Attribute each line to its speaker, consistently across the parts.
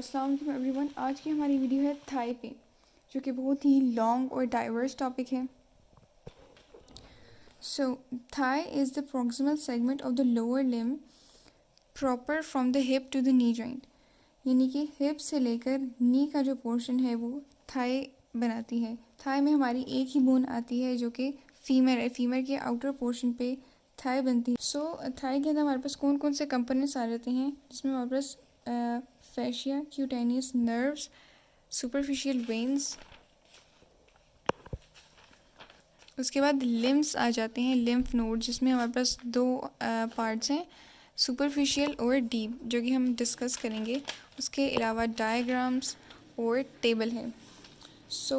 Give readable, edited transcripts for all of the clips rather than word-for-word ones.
Speaker 1: अस्सलाम वालेकुम एवरीवन। आज की हमारी वीडियो है थाई पे, जो कि बहुत ही लॉन्ग और डाइवर्स टॉपिक है। So thigh is the proximal segment of the lower limb proper from the hip to the knee joint, यानी कि हिप से लेकर नी का जो पोर्शन है वो थाई बनाती है। थाई में हमारी एक ही बोन आती है जो कि फीमर है। फीमर के आउटर पोर्शन पे थाई बनती है। सो थाई के अंदर हमारे पास कौन कौन से कंपोनेंट्स आ जाते हैं, जिसमें हमारे पास fascia, cutaneous nerves, superficial veins, उसके बाद लिम्स आ जाते हैं, लिम्फ नोड, जिसमें हमारे पास दो पार्ट्स हैं, सुपरफिशियल और डीप, जो कि हम डिस्कस करेंगे। उसके अलावा डायग्राम्स और टेबल है। So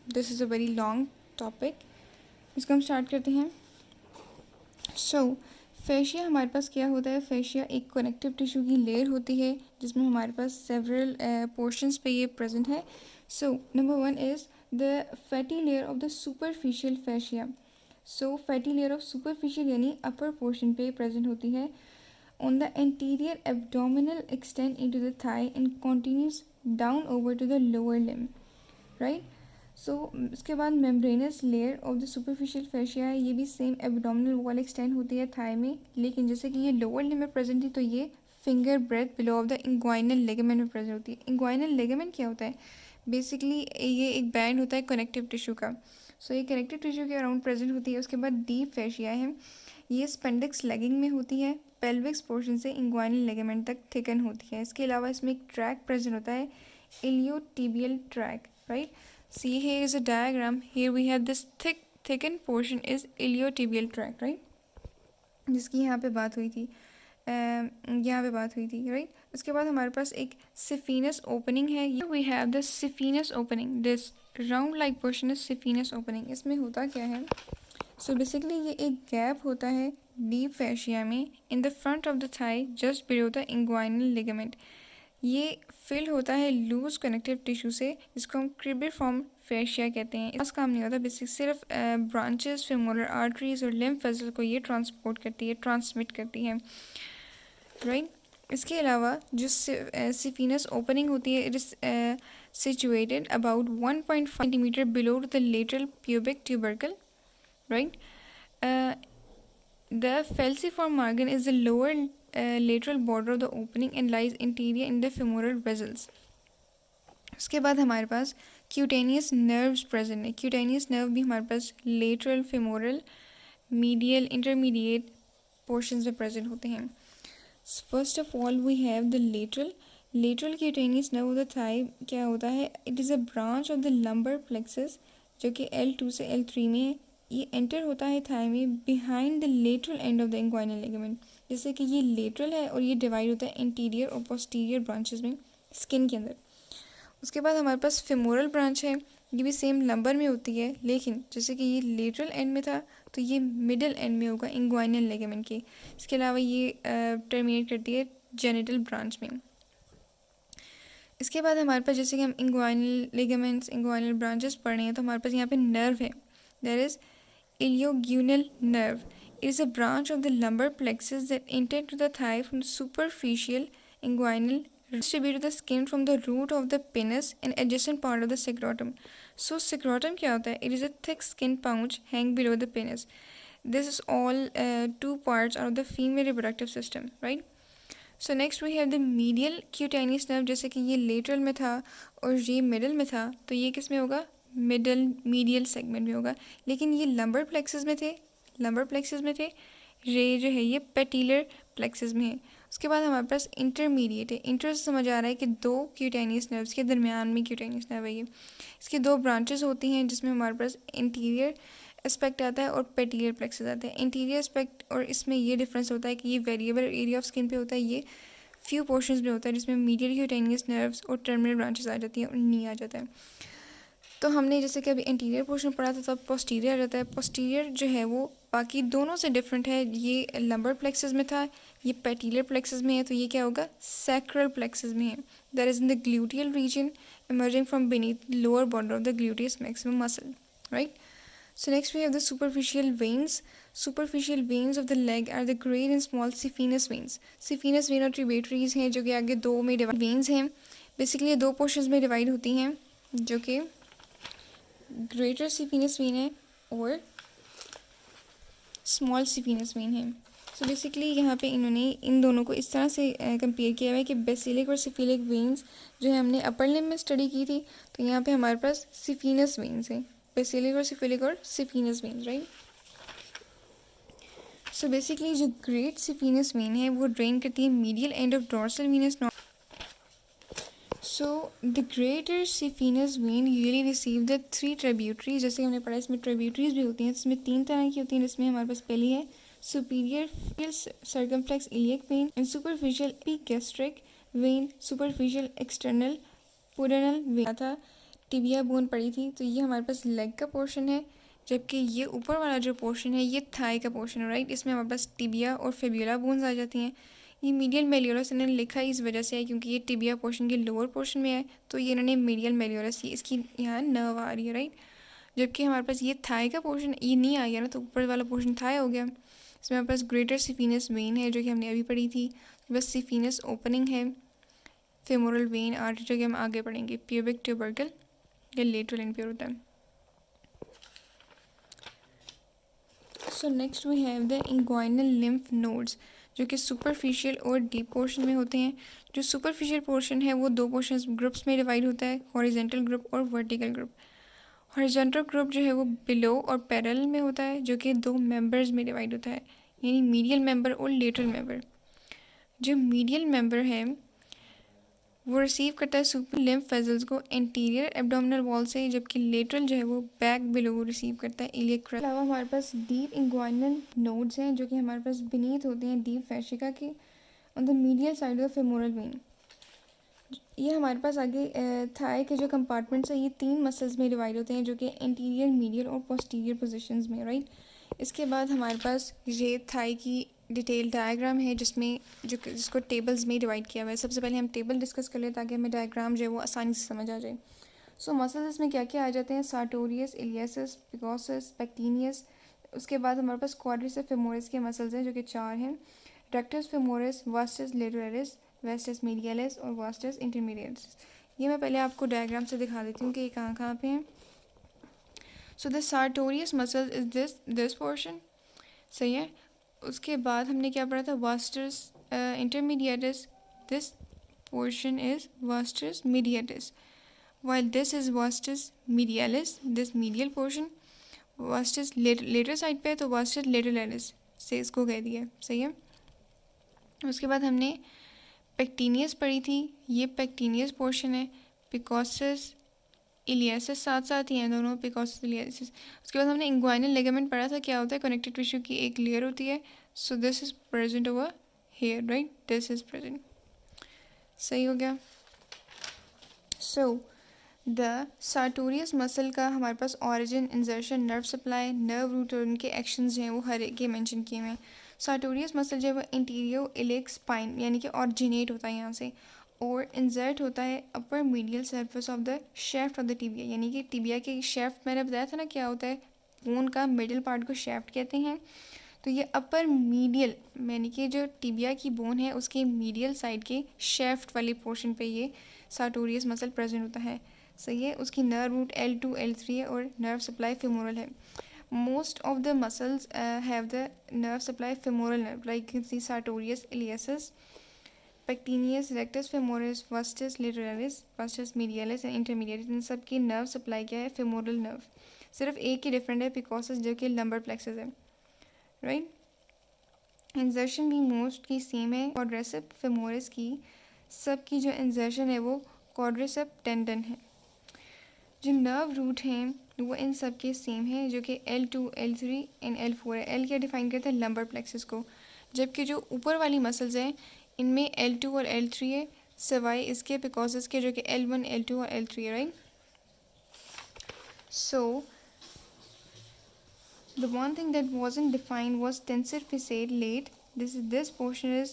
Speaker 1: this is a very long topic, इसको हम स्टार्ट करते हैं। सो फेशिया हमारे पास क्या होता है? फेशिया एक कनेक्टिव टिश्यू की लेयर होती है, जिसमें हमारे पास सेवरल पोर्शंस पे ये प्रेजेंट है। So number 1 is the fatty layer of the superficial fascia. So fatty layer of superficial यानी अपर पोर्शन पे प्रेजेंट होती है on the anterior abdominal extend into the thigh and continues down over to the lower limb, right. So इसके बाद membranous layer of the superficial fascia है, ये भी same abdominal wall extend होती है थाई में, लेकिन जैसे कि ये लोअर लिम्ब में प्रेजेंट थी तो ये finger breadth below of the inguinal ligament में प्रेजेंट होती है। इंग्वाइनल लिगामेंट क्या होता है? बेसिकली ये एक बैंड होता है कनेक्टिव टिश्यू का। सो ये कनेक्टिव टिश्यू के अराउंड प्रेजेंट होती है। उसके बाद डीप फेशिया है, ये स्पेंडिक्स लेगिंग में होती है, पेल्विक्स पोर्शन से इंग्वाइनल लिगामेंट तक थिकन होती है। इसके अलावा इसमें एक ट्रैक प्रेजेंट होता है, iliotibial track, right. See, here is a diagram. Here we have this thickened portion is iliotibial tract, right? जिसकी यहाँ पे बात हुई थी, यहाँ पे बात हुई थी, राइट। उसके बाद हमारे पास एक सिफिनस ओपनिंग है। We have the सिफिनस opening, this round like portion is सिफिनस opening. इसमें होता क्या है? सो बेसिकली ये एक गैप होता है डीप फैशिया में in the front of the thigh just below the inguinal ligament. ये फिल होता है लूज कनेक्टिव टिश्यू से, जिसको हम क्रिबिफॉर्म फेशिया कहते हैं। इसका काम नहीं होता, बेसिक सिर्फ ब्रांचेस, फेमोरल आर्टरीज और लिम्फ वेसल को ये ट्रांसपोर्ट करती है, ट्रांसमिट करती है, राइट। इसके अलावा जो सिफिनस ओपनिंग होती है, it is situated about 1.5 centimetre below the lateral pubic tubercle, right. The falciform margin is the lower lateral border of the opening and lies interior in the femoral vessels. उसके बाद हमारे पास cutaneous nerves present है। Cutaneous nerve भी हमारे पास lateral, femoral, medial, intermediate portions में present होते हैं। First of all we have the lateral cutaneous nerve of the thigh. क्या होता है? It is a branch of the lumbar plexus, जो कि L2 से L3 में है। ये एंटर होता है थाई में behind the lateral end of the inguinal ligament. जैसे कि ये लेटरल है और ये डिवाइड होता है इंटीरियर और पोस्टीरियर ब्रांचेस में, स्किन के अंदर। उसके बाद हमारे पास फेमोरल ब्रांच है, ये भी सेम लंबर में होती है, लेकिन जैसे कि ये लेटरल एंड में था तो ये मिडल एंड में होगा इंग्वाइनल लिगामेंट के। इसके अलावा ये टर्मिनेट करती है जेनिटल ब्रांच में। इसके बाद हमारे पास जैसे कि हम इंग्वाइनल लिगामेंट्स, इंग्वाइनल ब्रांचेस पढ़ रहे हैं, तो हमारे पास यहाँ पे नर्व है, there is iliogunal nerve. It is a branch of the lumbar plexus that enter to the thigh from the superficial inguinal, distribute to the skin from the root of the penis and adjacent part of the scrotum. So scrotum क्या होता है? It is a thick skin pouch hang below the penis. This is all two parts of the female reproductive system, right? So next we have the medial cutaneous nerve. जैसे कि ये lateral में था और ये middle में था, तो ये किस में होगा? मीडियल सेगमेंट में होगा। लेकिन ये लंबर प्लेक्सस में थे, रे जो है ये पेटिलर प्लेक्सस में है। उसके बाद हमारे पास इंटरमीडिएट है। इंटर से समझ आ रहा है कि दो क्यूटेनियस नर्व्स के दरमियान में क्यूटेनियस नर्व है ये। इसकी दो ब्रांचेस होती हैं, जिसमें हमारे पास इंटीरियर एस्पेक्ट आता है और पेटिलर प्लेक्सस आता है। इंटीरियर एस्पेक्ट और इसमें ये डिफरेंस होता है कि ये वेरिएबल एरिया ऑफ स्किन पे होता है, ये फ्यू पोर्शंस में होता है, जिसमें मीडियल क्यूटेनियस नर्व्स और टर्मिनल ब्रांचेस आ जाती हैं और नी आ जाता है। तो हमने जैसे कि अभी इंटीरियर पोर्शन पढ़ा था, तब पोस्टीरियर आ जाता है। पोस्टीरियर जो है वो बाकी दोनों से डिफरेंट है, ये लंबर प्लेक्सस में था, ये पेटिलर प्लेक्सस में है, तो ये क्या होगा? सैक्रल प्लेक्सस में है। That is in the gluteal region emerging from beneath lower border of the gluteus maximus muscle, right? So next we have the superficial veins. Superficial veins of the leg are the great and small saphenous veins. Saphenous vein और tributaries हैं जो कि आगे दो में divide veins हैं, basically ये दो पोर्शंस में डिवाइड होती हैं, जो कि ग्रेटर सिफिनस वेन है और स्मॉल सिफिनस वेन है। सो बेसिकली यहाँ पे इन्होंने इन दोनों को इस तरह से कंपेयर किया हुआ है कि बेसिलिक और सिफिलिक वेन्स जो है हमने अपर लिम्ब में स्टडी की थी, तो यहाँ पे हमारे पास सिफिनस वेन्स हैं, बेसिलिक और सिफिलिक और सिफिनस वेन्स, राइट। सो बेसिकली जो ग्रेट सिफिनस वेन है वो ड्रेन करती है medial end of dorsal Venus. So the greater सिफिनस when usually receive the 3 tributaries, जैसे हमने पढ़ा इसमें ट्रिब्यूटरीज भी होती हैं, इसमें 3 तरह की होती हैं, जिसमें हमारे पास पहली है superior circumflex iliac vein and superficial epigastric vein, superficial external pudendal vein था। टिबिया बोन पड़ी थी, तो ये हमारे पास लेग का पोर्शन है, जबकि ये ऊपर वाला जो पोर्शन है ये थाई का पोर्शन है, राइट। इसमें हमारे पास टिबिया और फेब्यूला बोन्स आ जाती हैं। ये मीडियल मेलियोरस इन्होंने लिखा इस वजह से है क्योंकि ये टिबिया पोर्शन के लोअर पोर्शन में है, तो ये इन्होंने मीडियल मेलियोरस की इसकी यहाँ नर्व आ रही है, राइट। जबकि हमारे पास ये थाई का पोर्शन ये नहीं आ गया ना, तो ऊपर वाला पोर्शन थाई हो गया। इसमें हमारे पास ग्रेटर सिफिनस वेन है जो कि हमने अभी पढ़ी थी, बस सिफिनस ओपनिंग है, फेमोरल वेन आर्टरी जो कि हम आगे पढ़ेंगे, प्यूबिक ट्यूबरकल या लेटरल इनप्योर होता है। So next we have the inguinal lymph nodes जो कि सुपरफिशियल और डीप पोर्शन में होते हैं। जो सुपरफिशियल पोर्शन है वो दो पोर्शंस ग्रुप्स में डिवाइड होता है, हॉरिजेंटल ग्रुप और वर्टिकल ग्रुप। हॉरिजेंटल ग्रुप जो है वो बिलो और पैरेलल में होता है, जो कि दो मेंबर्स में डिवाइड होता है, यानी मीडियल मेंबर और लेटरल मेंबर। जो मीडियल मेंबर है वो रिसीव करता है सुपर लिम्फ वेसल्स को एंटीरियर एब्डोमिनल वॉल से, जबकि लेटरल जो है वो बैक बिलो रिसीव करता है इलियक क्रस्ट। अलावा हमारे पास डीप इंग्वाइनल नोड्स हैं जो कि हमारे पास बीनीथ होते हैं डीप फैशिका के on the medial side of femoral when. ये हमारे पास आगे थाई के जो कंपार्टमेंट्स हैं ये 3 मसल्स में डिवाइड होते हैं, जो कि एंटीरियर, मीडियल और पोस्टीरियर पोजीशंस में, राइट। इसके बाद हमारे पास ये थाई की डिटेल डायग्राम है जिसमें जिसको टेबल्स में डिवाइड किया हुआ है। सबसे पहले हम टेबल डिस्कस कर लें ताकि हमें डायग्राम जो है वो आसानी से समझ आ जाए। सो मसल्स इसमें क्या क्या आ जाते हैं, सार्टोरियस, इलियसिस, पिकोसिस, पेक्टिनियस। उसके बाद हमारे पास क्वाड्रिसेप्स फेमोरिस के मसल्स हैं जो कि 4 हैं, rectus femoris, vastus lateralis, vastus medialis और वास्टस इंटरमीडियलिस। ये मैं पहले आपको डायग्राम से दिखा देती हूँ कि ये कहाँ कहाँ पे हैं। So the sartorius muscle is this portion, सही है। उसके बाद हमने क्या पढ़ा था, vastus intermediatis, this portion is vastus mediatis, while this is vastus medialis, this medial portion। vastus lateral side पे है तो vastus lateralis से इसको कह दिया, सही है। उसके बाद हमने पेक्टिनियस पढ़ी थी, ये पेक्टिनियस पोर्शन है, पिकोसिस इलियसिस साथ साथ ही हैं दोनों, पिकोसिस इलियसिस। उसके बाद हमने इंग्वाइनल लिगामेंट पढ़ा था, क्या होता है, कनेक्टिव टिश्यू की एक लेयर होती है। So this is present over here, right, this is present, सही हो गया। सो द सार्टोरियस मसल का हमारे पास origin, insertion, nerve supply, nerve root और उनके एक्शंस जो हैं वो हर एक के मेंशन किए हुए हैं। सार्टोरियस मसल जो है वो इंटीरियर इलिक स्पाइन यानी कि ऑरिजिनेट होता है यहाँ से, और इंजर्ट होता है upper medial surface of the shaft of the tibia, यानी कि टिबिया के शेफ्ट, मैंने बताया था ना क्या होता है, बोन का मिडिल पार्ट को शेफ्ट कहते हैं। तो ये अपर मीडियल यानी कि जो टिबिया की बोन है उसके मीडियल साइड के शेफ्ट वाले पोर्शन पे ये सार्टोरियस मसल प्रेजेंट होता है, सही है। उसकी नर्व रूट L2 L3 है और नर्व सप्लाई फेमोरल है। Most of the muscles have the nerve supply femoral nerve, like see sartorius iliacus, pectineus, rectus femoris, vastus lateralis, vastus medialis and intermediate, इन सब की नर्व सप्लाई क्या है, femoral nerve. सिर्फ एक ही डिफरेंट है, पिकोसिस जो कि लंबर प्लेक्सस है, राइट। इंजर्शन भी मोस्ट की सेम है, क्वाड्रिसेप्स फेमोरिस की सब की जो इंजर्शन है वो क्वाड्रिसेप्स टेंडन है। जो नर्व रूट हैं वो इन सब के सेम है, जो कि L2 L3 एंड L4 है। L क्या डिफाइन करता है, लंबर प्लेक्सस को, जबकि जो ऊपर वाली मसल्स हैं इनमें L2 और L3 है, सिवाय इसके पिकोसिस के जो कि L1 L2 और L3 है, right. So the one thing that wasn't defined was tensor facet late, this portion is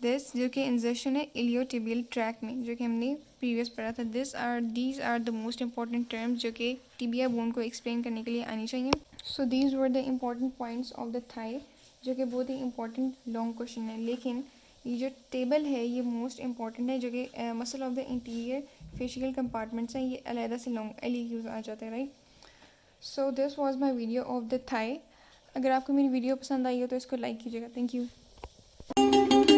Speaker 1: this जो कि इंजर्शन है इलियोटिबियल ट्रैक में, जो कि हमने प्रीवियस पढ़ा था। These are the most important terms जो कि टिबिया बोन को एक्सप्लेन करने के लिए आनी चाहिए। So these were the important points of the thigh, जो कि बहुत ही इंपॉर्टेंट लॉन्ग क्वेश्चन है। लेकिन ये जो टेबल है ये मोस्ट इंपॉर्टेंट है, जो कि muscle of the interior fascial compartments हैं, ये अलहदा से लॉन्ग एल आ जाते हैं, right. So this was my video of the thigh. अगर आपको मेरी वीडियो पसंद आई हो तो इसको लाइक कीजिएगा। Thank you.